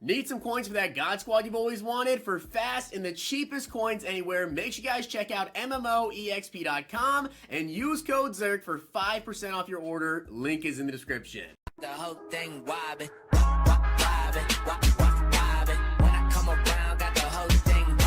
Need some coins for that God Squad you've always wanted? For fast and the cheapest coins anywhere, make sure you guys check out MMOEXP.com and use code ZERK for 5% off your order. Link is in the description. The whole thing wobbin', wobbin', wobbin'. When I come around, got the whole thing wobbin'.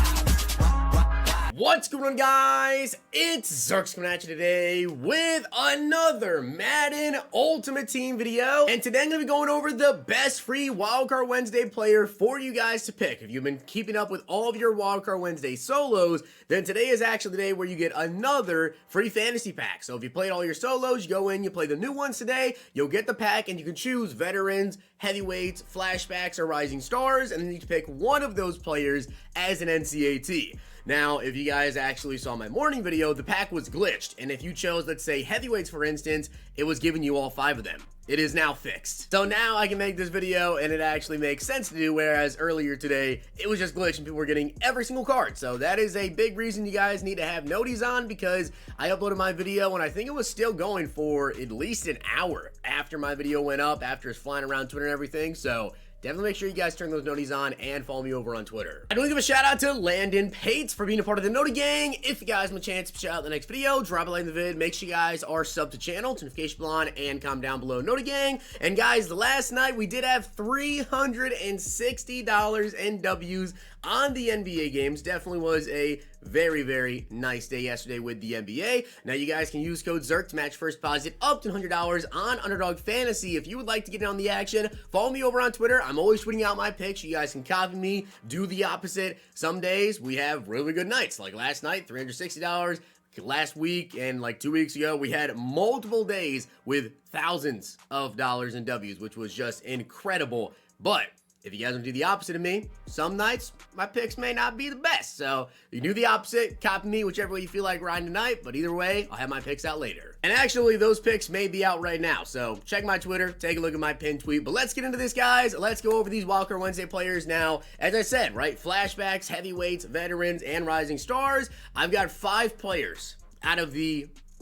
What's going on, guys? It's Zirksee coming at you today with another Madden Ultimate Team video. And today I'm going to be going over the best free Wildcard Wednesday player for you guys to pick. If you've been keeping up with all of your Wildcard Wednesday solos, then today is actually the day where you get another free fantasy pack. So if you played all your solos, you go in, you play the new ones today, you'll get the pack and you can choose veterans, heavyweights, flashbacks, or rising stars, and then you can pick one of those players as an NCAT. Now, if you guys actually saw my morning video, the pack was glitched, and if you chose, let's say, heavyweights, for instance, it was giving you all 5 of them. It is now fixed. So now I can make this video, and it actually makes sense to do, whereas earlier today, it was just glitched, and people were getting every single card. So that is a big reason you guys need to have noties on, because I uploaded my video, and I think it was still going for at least an hour after my video went up, after it's flying around Twitter and everything, so definitely make sure you guys turn those noties on and follow me over on Twitter. I want to give a shout out to Landon Pates for being a part of the Noti Gang. If you guys have a chance to shout out the next video, drop a like in the vid. Make sure you guys are subbed to channel, notification bell on, and comment down below Noti Gang. And guys, last night we did have $360 in W's on the NBA games. Definitely was a very, very nice day yesterday with the NBA. Now you guys can use code ZERK to match first deposit up to $100 on Underdog Fantasy. If you would like to get in on the action, follow me over on Twitter. I'm always tweeting out my picks. You guys can copy me, do the opposite. Some days we have really good nights, like last night, $360. Last week and like 2 weeks ago, we had multiple days with thousands of dollars in W's, which was just incredible. But if you guys want to do the opposite of me, some nights my picks may not be the best. So you can do the opposite, copy me whichever way you feel like riding tonight. But either way, I'll have my picks out later. And actually, those picks may be out right now. So check my Twitter, take a look at my pinned tweet. But let's get into this, guys. Let's go over these Wildcard Wednesday players now. As I said, right, flashbacks, heavyweights, veterans, and rising stars. I've got 5 players out of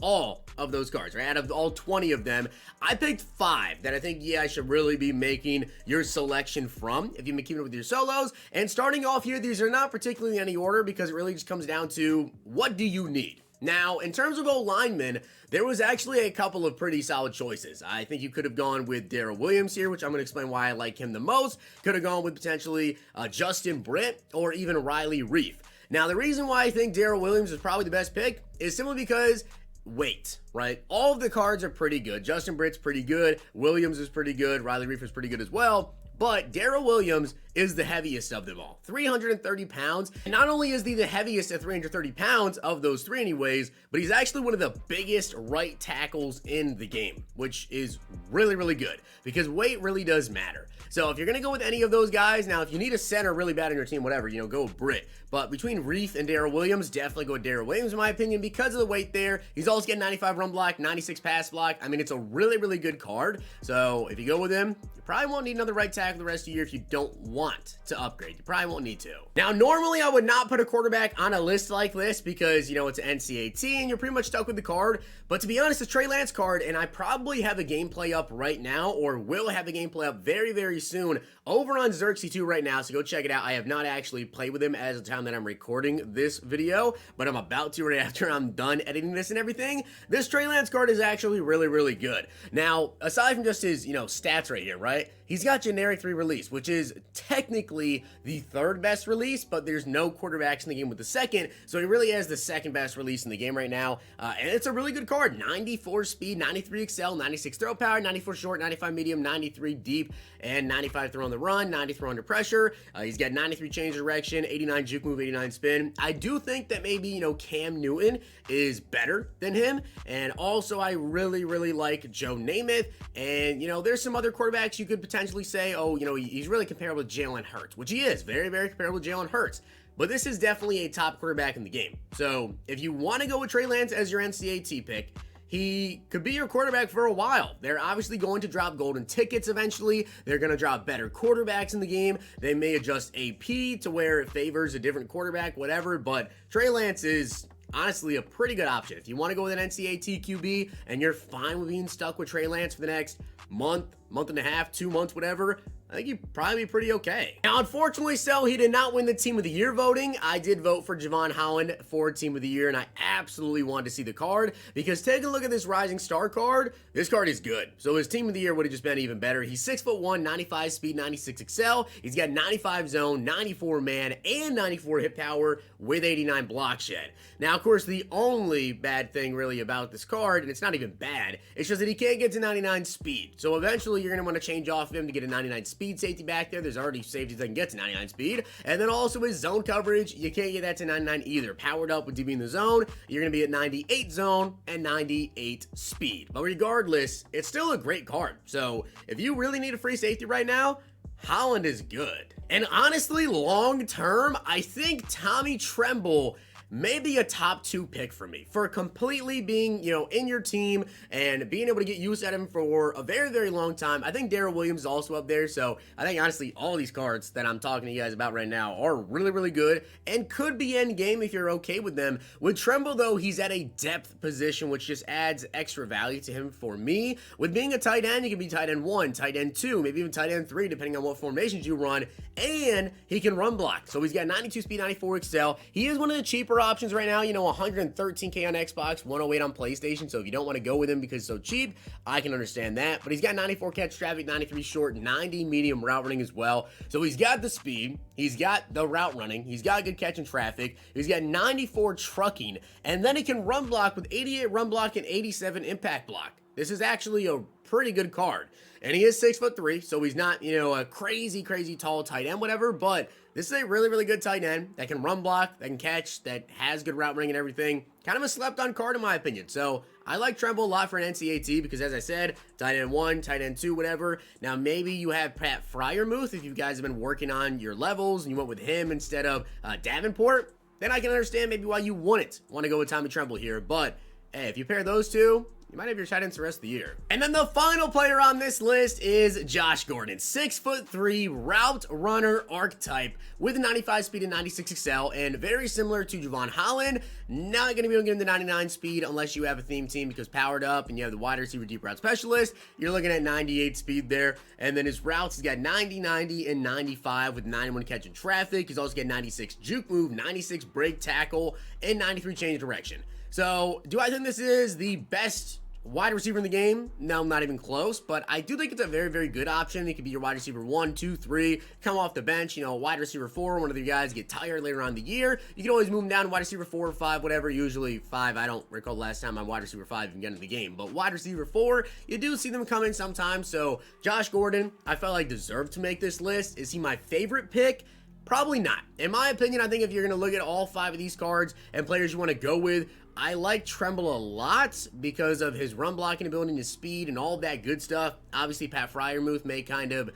all of those cards, right? Out of all 20 of them, I picked 5 that I think you guys should really be making your selection from if you've been keeping up with your solos. And starting off here, these are not particularly in any order because it really just comes down to what do you need? Now, in terms of old linemen, there was actually a couple of pretty solid choices. I think you could have gone with Darrell Williams here, which I'm going to explain why I like him the most. Could have gone with potentially Justin Britt or even Riley Reiff. Now, the reason why I think Darrell Williams is probably the best pick is simply because weight, right? All of the cards are pretty good. Justin Britt's pretty good. Williams is pretty good. Riley Reiff is pretty good as well. But Darrell Williams is the heaviest of them all, 330 pounds. And not only is he the heaviest at 330 pounds of those 3 anyways, but he's actually one of the biggest right tackles in the game, which is really, really good because weight really does matter. So if you're going to go with any of those guys, now if you need a center really bad on your team, whatever, go with Britt. But between Reiff and Darrell Williams, definitely go with Darrell Williams in my opinion because of the weight there. He's also getting 95 run block, 96 pass block. I mean, it's a really, really good card. So if you go with him, you probably won't need another right tackle the rest of the year if you don't want to upgrade. You probably won't need to. Now, normally I would not put a quarterback on a list like this because, it's an NCAT and you're pretty much stuck with the card. But to be honest, it's a Trey Lance card and I probably have a gameplay up right now or will have a gameplay up very, very soon over on Zirksee 2 right now. So go check it out. I have not actually played with him as of the time that I'm recording this video, but I'm about to right after I'm done editing this and everything. This Trey Lance card is actually really, really good. Now, aside from just his, stats right here, right? He's got generic 3 release, which is technically the 3rd best release, but there's no quarterbacks in the game with the 2nd, so he really has the 2nd best release in the game right now, and it's a really good card. 94 speed, 93 excel, 96 throw power, 94 short, 95 medium, 93 deep, and 95 throw on the run, 90 throw under pressure. He's got 93 change direction, 89 juke move, 89 spin. I do think that maybe, Cam Newton is better than him, and also I really, really like Joe Namath, and, there's some other quarterbacks you could potentially say, oh, he's really comparable to Jalen Hurts, which he is, very, very comparable to Jalen Hurts. But this is definitely a top quarterback in the game. So if you want to go with Trey Lance as your NCAT pick, he could be your quarterback for a while. They're obviously going to drop golden tickets eventually. They're going to drop better quarterbacks in the game. They may adjust AP to where it favors a different quarterback, whatever. But Trey Lance is honestly a pretty good option. If you want to go with an NCAT QB and you're fine with being stuck with Trey Lance for the next month, month and a half, 2 months, whatever, I think he'd probably be pretty okay. Now, unfortunately, so he did not win the Team of the Year voting. I did vote for Jevon Holland for Team of the Year, and I absolutely wanted to see the card because take a look at this Rising Star card. This card is good. So his Team of the Year would have just been even better. He's 6'1", 95 speed, 96 excel. He's got 95 zone, 94 man, and 94 hit power with 89 block shed. Now, of course, the only bad thing really about this card, and it's not even bad, it's just that he can't get to 99 speed. So eventually, you're going to want to change off of him to get a 99 speed safety back there. There's already safeties that can get to 99 speed. And then also his zone coverage, you can't get that to 99 either. Powered up with DB in the zone, you're going to be at 98 zone and 98 speed. But regardless, it's still a great card. So if you really need a free safety right now, Holland is good. And honestly, long term, I think Tommy Tremble may be a top 2 pick for me for completely being, in your team and being able to get use out of him for a very, very long time. I think Darrell Williams is also up there. So I think honestly, all these cards that I'm talking to you guys about right now are really, really good and could be end game if you're okay with them. With Tremble though, he's at a depth position, which just adds extra value to him for me. With being a tight end, you can be tight end 1, tight end 2, maybe even tight end 3, depending on what formations you run. And he can run block. So he's got 92 speed, 94 excel. He is one of the cheaper options right now, 113K on Xbox, 108 on PlayStation, so if you don't want to go with him because it's so cheap, I can understand that, but he's got 94 catch traffic, 93 short, 90 medium route running as well, so he's got the speed, he's got the route running, he's got good catch and traffic, he's got 94 trucking, and then he can run block with 88 run block and 87 impact block. This is actually a pretty good card. And he is 6'3", so he's not, a crazy, crazy tall tight end, whatever, but this is a really, really good tight end that can run block, that can catch, that has good route running and everything. Kind of a slept-on card in my opinion. So I like Tremble a lot for an NCAT because, as I said, tight end 1, tight end 2, whatever. Now, maybe you have Pat Fryermuth if you guys have been working on your levels and you went with him instead of Davenport. Then I can understand maybe why you wouldn't want to go with Tommy Tremble here. But, hey, if you pair those two, you might have your tight ends the rest of the year. And then the final player on this list is Josh Gordon. 6'3", route runner archetype with 95 speed and 96 excel, and very similar to Jevon Holland. Not going to be able to get him to 99 speed unless you have a theme team because powered up and you have the wide receiver deep route specialist. You're looking at 98 speed there. And then his routes, he's got 90, 90, and 95 with 91 catch and traffic. He's also got 96 juke move, 96 break tackle, and 93 change direction. So, do I think this is the best wide receiver in the game? No, not even close, but I do think it's a very, very good option. He could be your wide receiver 1, 2, 3, come off the bench, wide receiver 4, one of the guys get tired later on in the year. You can always move him down to wide receiver 4 or 5, whatever, usually 5. I don't recall the last time on wide receiver 5 even getting into the game, but wide receiver 4, you do see them come in sometimes. So Josh Gordon, I felt like deserved to make this list. Is he my favorite pick? Probably not. In my opinion, I think if you're going to look at all 5 of these cards and players you want to go with, I like Tremble a lot because of his run blocking ability and his speed and all of that good stuff. Obviously, Pat Fryermuth may kind of,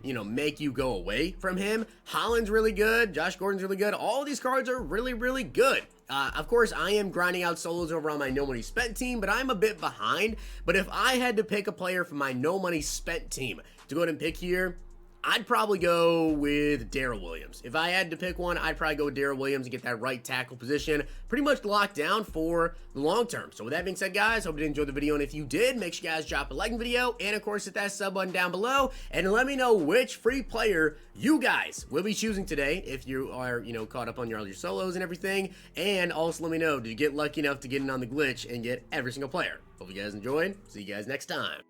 make you go away from him. Holland's really good. Josh Gordon's really good. All of these cards are really, really good. Of course, I am grinding out solos over on my no money spent team, but I'm a bit behind. But if I had to pick a player from my no money spent team to go ahead and pick here, I'd probably go with Darrell Williams. If I had to pick one, I'd probably go with Darrell Williams and get that right tackle position pretty much locked down for the long term. So with that being said, guys, hope you did enjoy the video. And if you did, make sure you guys drop a like in the video. And of course, hit that sub button down below. And let me know which free player you guys will be choosing today if you are, caught up on all your solos and everything. And also let me know, did you get lucky enough to get in on the glitch and get every single player? Hope you guys enjoyed. See you guys next time.